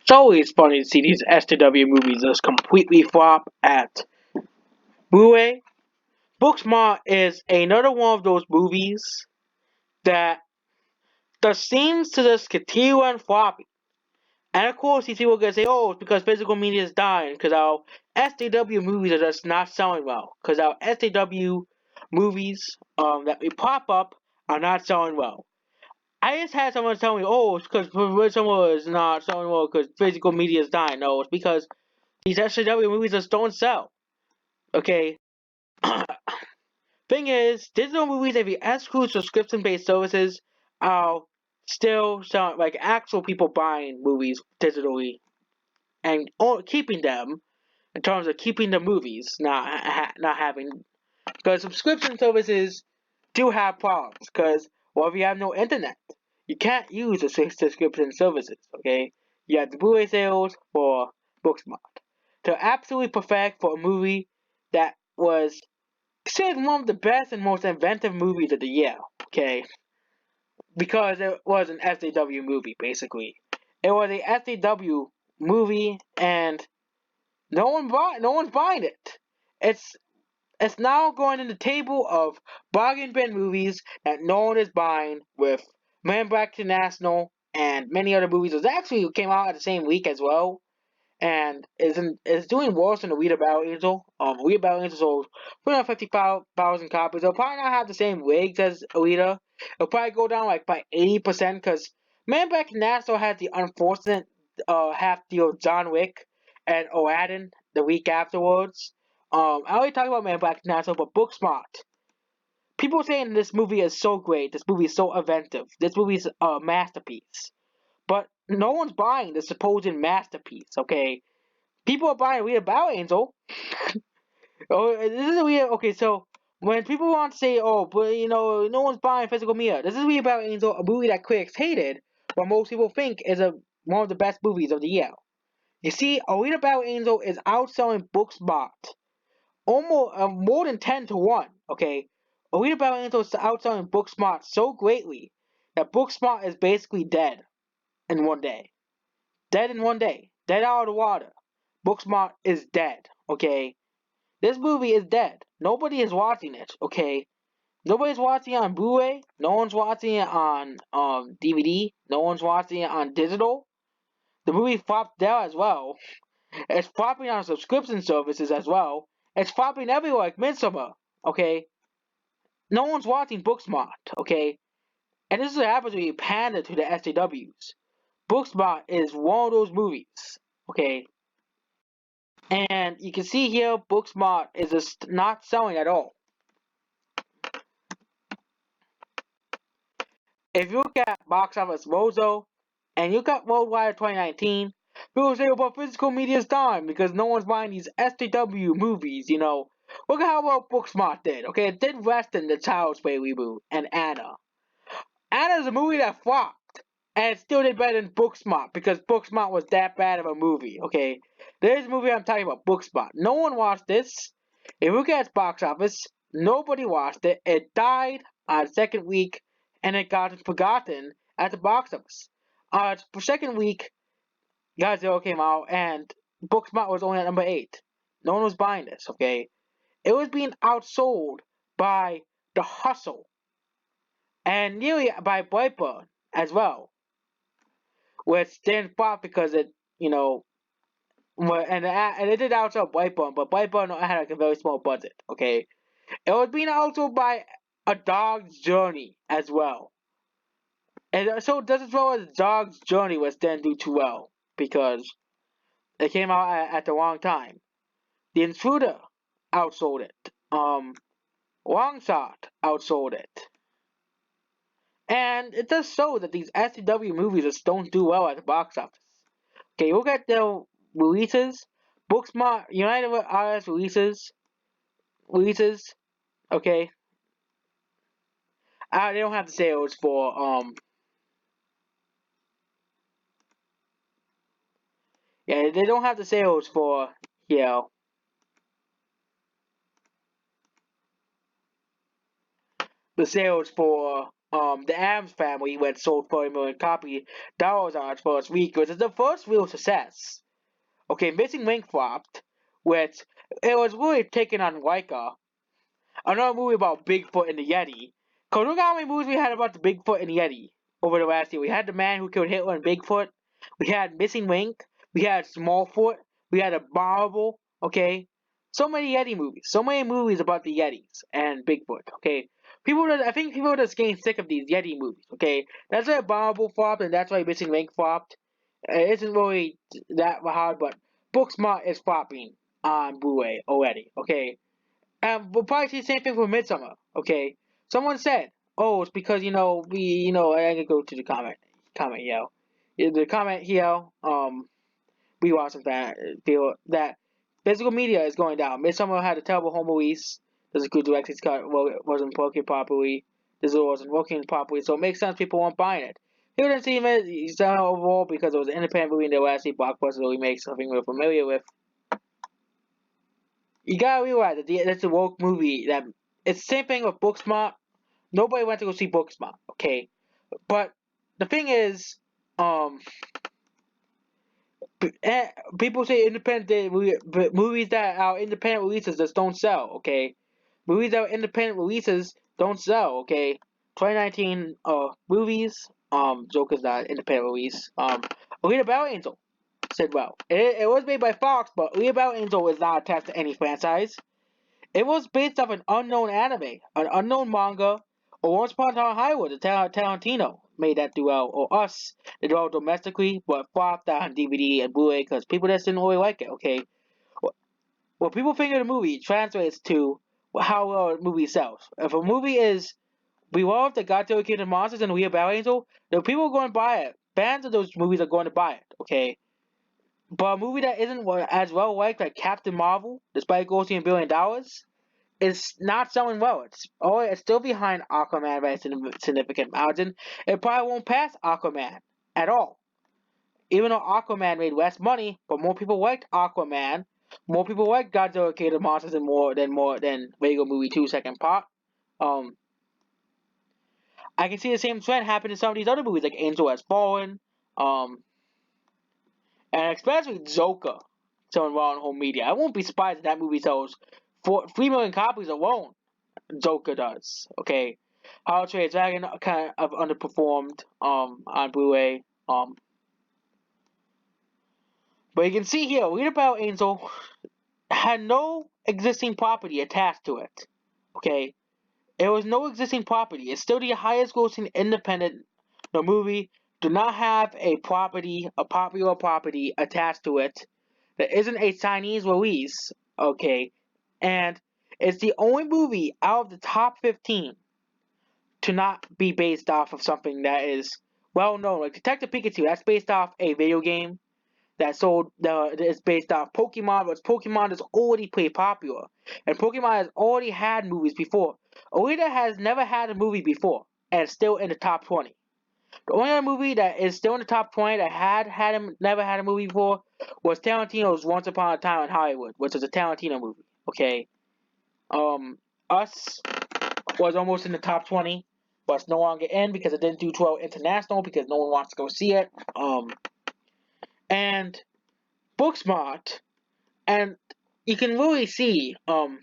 It's always funny to see these SJW movies just completely flop at Blu-ray. Booksmart is another one of those movies that just seems to just continue on flopping. And of course, these people are gonna say, "Oh, it's because physical media is dying, because our SJW movies are just not selling well, because our SJW movies that we pop up are not selling well." I just had someone tell me, "Oh, it's because someone is not selling well because physical media is dying." No, it's because these SJW movies just don't sell. Okay. Thing is, digital movies, if you exclude subscription-based services, are still selling, like actual people buying movies digitally and keeping them in terms of keeping the movies, not having, because subscription services do have problems. Because well, if you have no internet, you can't use the subscription services. Okay, you have the Blu-ray sales for Booksmart. They're absolutely perfect for a movie that was considered one of the best and most inventive movies of the year. Okay, because it was an SJW movie. Basically, it was a SJW movie, and no one's buying it. It's it's now going in the table of bargain bin movies that no one is buying, with Man Back to National and many other movies. It actually came out at the same week as well, and is doing worse than the Read About Angel. Read About Angel sold 355,000 copies. It'll probably not have the same wigs as Alita. It'll probably go down like by 80% because Man Back to National had the unfortunate half deal of John Wick and Aladdin the week afterwards. I already talked about Man Back to National, but Booksmart. People saying this movie is so great. This movie is so inventive. This movie is a masterpiece. But no one's buying the supposed masterpiece, okay? People are buying Read About Angel. Oh, this is weird. Okay, so when people want to say, "Oh, but no one's buying Physical media," this is Read About Angel, a movie that critics hated, but most people think is one of the best movies of the year. You see, A Read About Angel is outselling Booksmart almost more than 10 to 1. Okay, A Read About Angel is outselling Booksmart so greatly that Booksmart is basically dead in one day. Dead in one day. Dead out of the water. Booksmart is dead. Okay. This movie is dead. Nobody is watching it, okay? Nobody's watching it on Blu-ray. No one's watching it on DVD. No one's watching it on digital. The movie flopped there as well. It's flopping on subscription services as well. It's flopping everywhere like Midsummer, okay? No one's watching Booksmart, okay? And this is what happens when you pander to the SJWs. Booksmart is one of those movies, okay? And you can see here, Booksmart is just not selling at all. If you look at Box Office Mojo and you got Worldwide 2019, people say, "Well, physical media is dying because no one's buying these SJW movies." Look at how well Booksmart did. Okay, it did less than the Child's Play reboot and Anna. Anna's a movie that flopped, and it still did better than Booksmart because Booksmart was that bad of a movie. Okay, there's a movie I'm talking about, Booksmart. No one watched this. If you look at its box office, nobody watched it. It died on its second week, and it got forgotten at the box office. On its second week, Godzilla came out, and Booksmart was only at number 8. No one was buying this. Okay, it was being outsold by The Hustle and nearly by Brightburn as well, which didn't flop because it, and it did outsell Brightburn, but Brightburn had like a very small budget. Okay, it was being outsold by A Dog's Journey as well, and so just as well as Dog's Journey, which didn't do too well because it came out at the wrong time. The Intruder outsold it. Long Shot outsold it. And it does show that these SCW movies just don't do well at the box office. Okay, look at the releases. Booksmart, United Artists releases. Okay, they don't have the sales for yeah, they don't have the sales for the sales for The Addams Family, which sold 40 million copies dollars on its first week, which is the first real success. Okay, Missing Link flopped, which it was really taken on Leica, another movie about Bigfoot and the Yeti. Cause look how many movies we had about the Bigfoot and the Yeti over the last year. We had The Man Who Killed Hitler and Bigfoot. We had Missing Link. We had Smallfoot. We had Abominable. Okay, so many Yeti movies. So many movies about the Yetis and Bigfoot. Okay, I think people are just getting sick of these Yeti movies. Okay, that's why Abominable flopped, and that's why Missing Link flopped. It isn't really that hard, but Booksmart is flopping on Blu-ray already. Okay. We'll probably see the same thing for Midsummer. Okay, someone said, "Oh, it's because I can go to the comment here. Yeah, the comment here. We watched some fan feel that physical media is going down. Midsummer had a terrible home release. There's a good director's cut. Well, it wasn't working properly. This wasn't working properly, so it makes sense people weren't buying it. He didn't see it overall because it was an independent movie and they were actually blockbuster remakes, something we're familiar with. You gotta realize that that's a woke movie. That it's the same thing with Booksmart. Nobody went to go see Booksmart, okay? But the thing is, um, people say independent but movies that are independent releases just don't sell, okay? Movies that are independent releases don't sell, okay? 2019 movies, Joker's not an independent release. Alita Battle Angel said well. It was made by Fox, but Alita Battle Angel is not attached to any franchise. It was based off an unknown anime, an unknown manga, or Once Upon a Time in Hollywood, the Tarantino made that duo, or Us, the duo domestically, but flopped out on DVD and Blu-ray because people just didn't really like it, okay? What people think of the movie translates to how well a movie sells. If a movie is beloved that Godzilla King of Monsters and We Are Battle Angel, then people are going to buy it. Fans of those movies are going to buy it, okay? But a movie that isn't as well liked like Captain Marvel, despite grossing $1 billion, is not selling well. It's still behind Aquaman by a significant margin. It probably won't pass Aquaman at all. Even though Aquaman made less money, but more people liked Aquaman. More people liked Godzilla King of Monsters than Lego Movie 2 Second Part. Um, I can see the same trend happen in some of these other movies like Angel Has Fallen. Um, and especially Joker selling well on home media. I won't be surprised if that movie sells 3 million copies alone. Joker does. Okay. How to Train Your Dragon kind of underperformed on Blu-ray. But you can see here, Read About Angel had no existing property attached to it. Okay. It was no existing property. It's still the highest grossing independent movie. Do not have a popular property attached to it. There isn't a Chinese release. Okay. And it's the only movie out of the top 15 to not be based off of something that is well known. Like Detective Pikachu, that's based off a video game it's based off Pokemon, but Pokemon is already pretty popular. And Pokemon has already had movies before. Alita has never had a movie before, and it's still in the top 20. The only other movie that is still in the top 20 that never had a movie before was Tarantino's Once Upon a Time in Hollywood, which was a Tarantino movie. Okay. Us was almost in the top 20, but it's no longer in because it didn't do 12 international because no one wants to go see it. And Booksmart, and you can really see one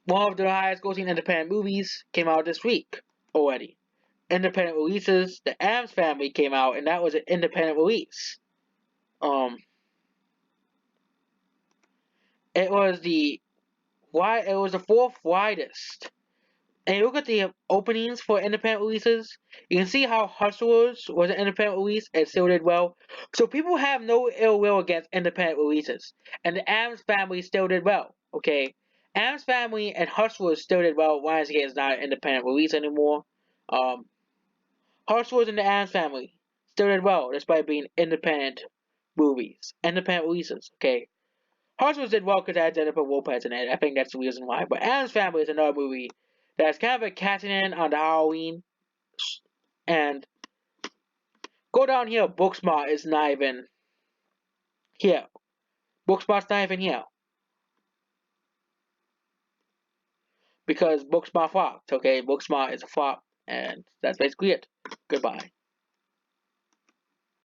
of the highest grossing independent movies came out this week already. Independent releases, The Addams Family came out, and that was an independent release. It was the fourth widest. And you look at the openings for independent releases, you can see how Hustlers was an independent release and still did well. So people have no ill will against independent releases. And the Addams Family still did well, okay? Addams Family and Hustlers still did well. Lionsgate is not an independent release anymore. Hustlers and the Addams Family still did well despite being independent movies. Independent releases, okay? Hustlers did well because it had Jennifer Lopez in it. I think that's the reason why. But Addams Family is another movie that's kind of a catching in on the Halloween. And go down here, Booksmart is not even here. Booksmart's not even here. because Booksmart flopped. Okay, Booksmart is a flop, and that's basically it. Goodbye.